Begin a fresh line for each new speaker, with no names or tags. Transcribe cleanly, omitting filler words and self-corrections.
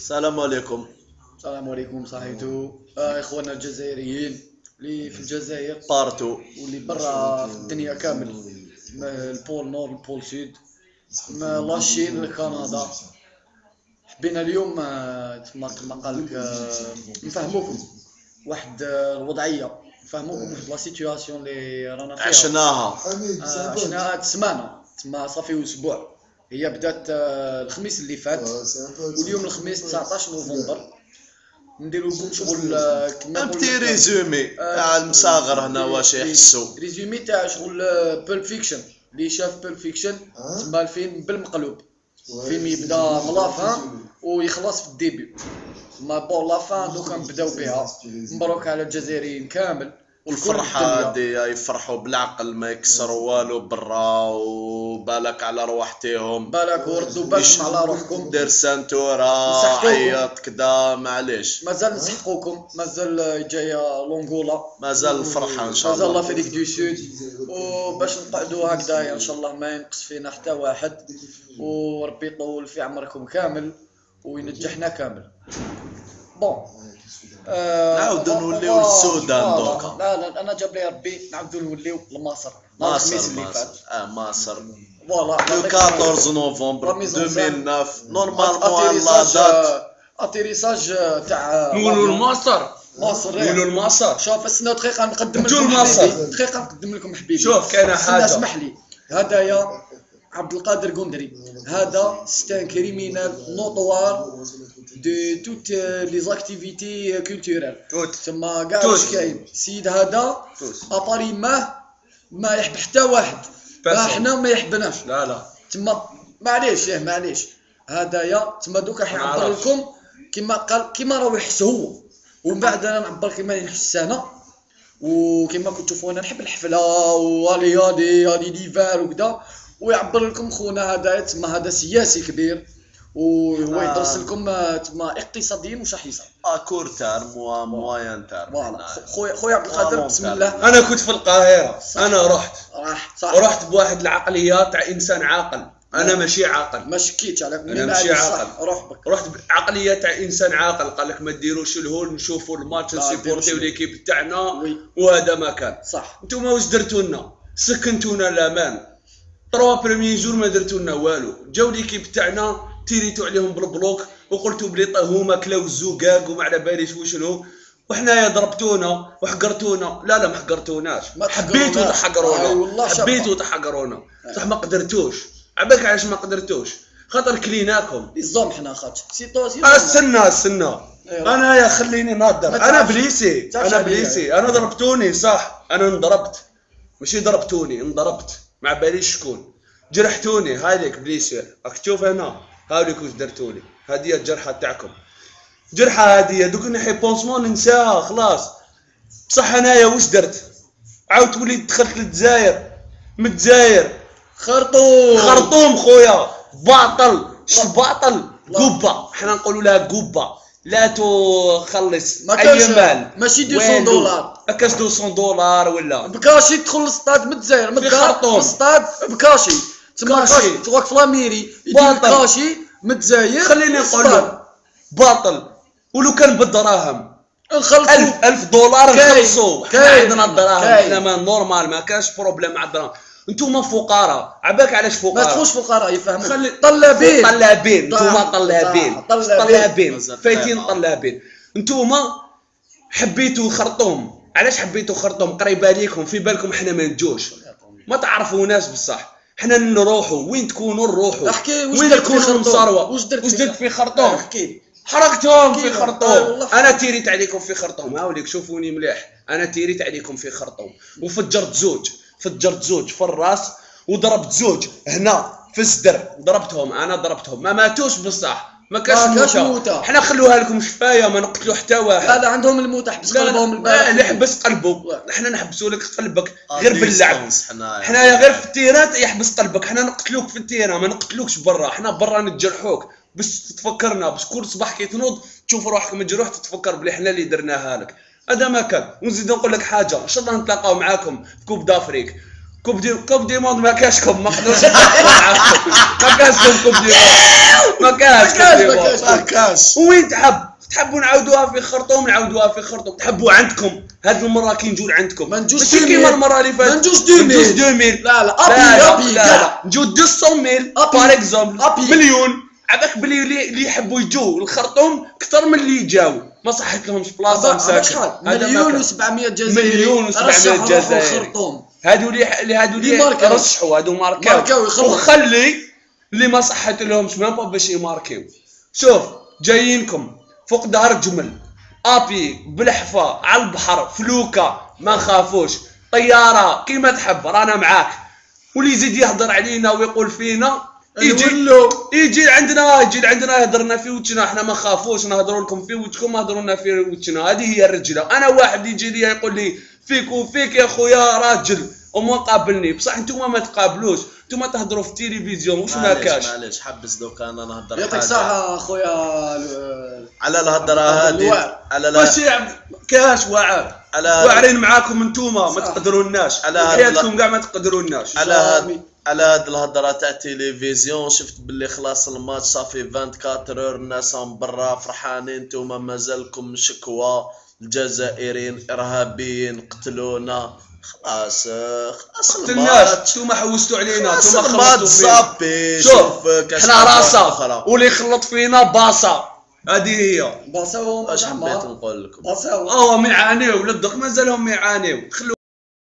السلام عليكم.
السلام عليكم صحيتو اخواننا الجزائريين اللي في الجزائر
بارتو
واللي برا في الدنيا كامل، البول نور البول سود، لاشين لكندا. حبينا اليوم كما قال لك نفهموكم واحد الوضعيه، نفهموكم واحد لا سيتوياسيون اللي رانا فيها
عشناها.
عشناها هاد السمانه تما صافي اسبوع. هي بدات الخميس اللي فات، واليوم الخميس 19 نوفمبر. نديرو لكم شغل كما
ان بتي ريزومي تاع المصاغر هنا واش يحسوا.
ريزومي تاع شغل بول فيكشن. اللي شاف بول فيكشن تما الفيلم بالمقلوب، الفيلم يبدا من لافان ويخلص في الديبي. ما بون لافان دوكا نبداو بها. مبروك على الجزائريين كامل
الفرحة هادي يفرحوا بالعقل، ما يكسروا والو برا، وبالك على رواحتهم،
بالك وردوا بالكم على روحكم.
دير سانتورا عيط كدا معليش،
مازال نسحقوكم، مازال جايه لونغولا،
مازال الفرحة ان شاء
مازال
الله.
لافريك دو سود. وباش نقعدوا هكذايا ان شاء الله ما ينقص فينا حتى واحد، وربي يطول في عمركم كامل وينجحنا كامل. بون
نعاودو نوليو للسودان دوكا.
لا انا جاب لي ربي نعاودو نوليو لمصر.
مصر مصر
فوالا
لو 14 نوفمبر 2009 نورمالمون لا دات
اتيريساج تاع
نقولوا لمصر،
مصر.
نقولوا لمصر.
شوف استنى دقيقه نقدم
جو
لكم
لمصر.
حبيبي، دقيقه نقدم لكم حبيبي.
شوف كاينه حاجه،
اسمح لي. هدايا عبد القادر قندري، هذا ستان كريمينال نوطوار دو توت لي زاكتيفيتي كولتورال. تما كاع واش كاين السيد هذا اباري ما يحب حتى واحد، حنا ما يحبناش.
لا
تما معليش هدايا تما دوكا حيعبر لكم كما قال، كما راهو يحس هو، ومن بعد انا نعبر كما نحس انا. وكما كنتو تشوفوا انا نحب الحفله هادي ديفار وكذا، ويعبر لكم خونا هذا تما هذا سياسي كبير، وهو يدرس لكم تما اقتصاديا واش راح يصير
اكور تارم وموايان تارم.
فوالا خويا عبد القادر بسم الله.
انا كنت في القاهره، انا
صح.
رحت بواحد العقليه تاع انسان عاقل. انا ماشي عاقل،
ما شكيتش عليك،
انا ماشي عاقل.
روح بك.
رحت بعقليه تاع انسان عاقل، قال لك ما ديروش الهول، نشوفوا الماتش، نسيبورتيو ليكيب تاعنا، وهذا ما كان
صح.
نتوما واش درتوا لنا؟ سكنتونا الامان 3 بريمي جور ما درتوا لنا والو. جاو ليكيب تاعنا تيريتوا عليهم بالبلوك وقلتوا بلي هما كلاو الزقاق وما على باليش وشنو، وحنايا ضربتونا وحقرتونا. لا ما حقرتوناش، حبيتوا تحقرونا، حبيتوا تحقرونا صح، ما قدرتوش. عباك علاش ما قدرتوش؟ خاطر كليناكم
الزوم حنا خاطر
استنى انا يا خليني نهضر. انا بليسي انا ضربتوني صح، انا انضربت، ماشي ضربتوني انضربت، ما باليش شكون. جرحتوني، هاي ليك بليسي، راك تشوف هنا هاوليك واش درتولي. هذه الجرحه تاعكم، جرحه هذه دوك نحي بونسمون ننساها خلاص. بصح انايا واش درت؟ عاودت وليت دخلت للجزائر، من الجزائر خرطوم خويا، باطل باطل قبه، حنا نقولوا لها قبه، لا تخلص اي مال،
ماشي 200 دولار،
كاش 200 دولار ولا
بكاشي تدخل للسطاد من الجزائر، من الدار للسطاد بكاشي. تما تروح في لاميري يدير بكاشي من الجزائر.
خليني نقول باطل، ولو كان بالدراهم
نخلصوا
1000 دولار نخلصوا. حنا عندنا الدراهم، حنا ما نورمال، ما كاش بروبليم مع الدراهم. انتوما فقراء، عباك علاش فقراء؟
ما تخوش فقراء يفهموا. طلابين
انتوما طلابين فايتين طلابين. انتوما حبيتوا خرطوم، علاش حبيتوا خرطوم؟ قريبه ليكم، في بالكم حنا ما نجوش، ما تعرفوناش بصح. حنا نروحوا وين تكونوا نروحوا، وين تكونوا مصروه. واش درت في خرطوم؟
احكي.
حرقتهم في خرطوم. انا تيريت عليكم في خرطوم، هاوليك شوفوني مليح، انا تيريت عليكم في خرطوم وفجرت زوج في الراس، وضربت زوج هنا في الصدر، ضربتهم ما ماتوش بصح، ما كاش موتة. حنا خلوها لكم شفايه، ما نقتلوا حتى واحد.
لا عندهم الموتة، حبس قلبهم البارح.
اللي حبس قلبه، حنا نحبسوا لك قلبك غير باللعب. حنايا غير في التيرات يحبس قلبك، حنا نقتلوك في التيرا، ما نقتلوكش برا. حنا برا نتجرحوك بس تفكرنا، باش كل صباح كي تنوض تشوف روحك مجروح، تتفكر بلي حنا اللي درناها لك. هذا ما كان. ونزيد نقول لك حاجه، ان شاء الله نتلاقاو معاكم في كوب دافريك. كوب دي موند ما كاشكم، ما قدرش ما كاشكم كوب دي موند، ما كاش وين تحبوا نعاودوها في خرطوم، نعاودوها في خرطوم. تحبوا عندكم هذه المره كي نجو عندكم،
ما نجوش
ماشي كيما المره اللي فاتت،
ما نجوش 2000. لا ابي
نجو 200,000 باغ اكزومبل، مليون. عباك بلي اللي يحبوا يجوا الخرطوم اكثر من اللي يجاو، ما صحت لهمش بلاصه مساكن.
مليون و700 جزائري،
مليون و700 جزائري، هادو اللي رشحوا، هادو ماركاو وخلي اللي ما صحت لهمش ميم با باش يماركيو. شوف جايينكم فوق دار الجمل، ابي بالحفا على البحر فلوكه، ما نخافوش، طياره كيما تحب رانا معاك. واللي يزيد يهضر علينا ويقول فينا يجي عندنا يهضرنا في وجهنا، احنا ما نخافوش نهضروا لكم في وجهكم، نهضرونا في وجهنا. هذه هي الرجله. انا واحد يجي لي يقول لي فيك وفيك يا خويا راجل وما قابلني، بصح نتوما ما تقابلوش، نتوما تهضروا في التلفزيون واش ما كاش.
معليش حبس دوكا انا نهضر.
يعطيك الصحه اخويا
على الهضره هذه، على
ماشي كاش واعرين معاكم نتوما ما تقدروناش، حياتكم كاع ما تقدروناش.
على هاد الهضره تاع التلفزيون شفت باللي خلاص الماتش صافي 24 اور، الناس هم برا فرحانين، نتوما مازالكم شكوى الجزائريين ارهابيين قتلونا. خلاص
قتلناش، نتوما حوستوا علينا، نتوما
خلصتوا فينا.
شوف حنا راسا واللي يخلط فينا باصا، هذه هي
باصا.
واش حبيت نقول لكم؟
باصا
ما يعانيو للدق، مازالهم يعانيو.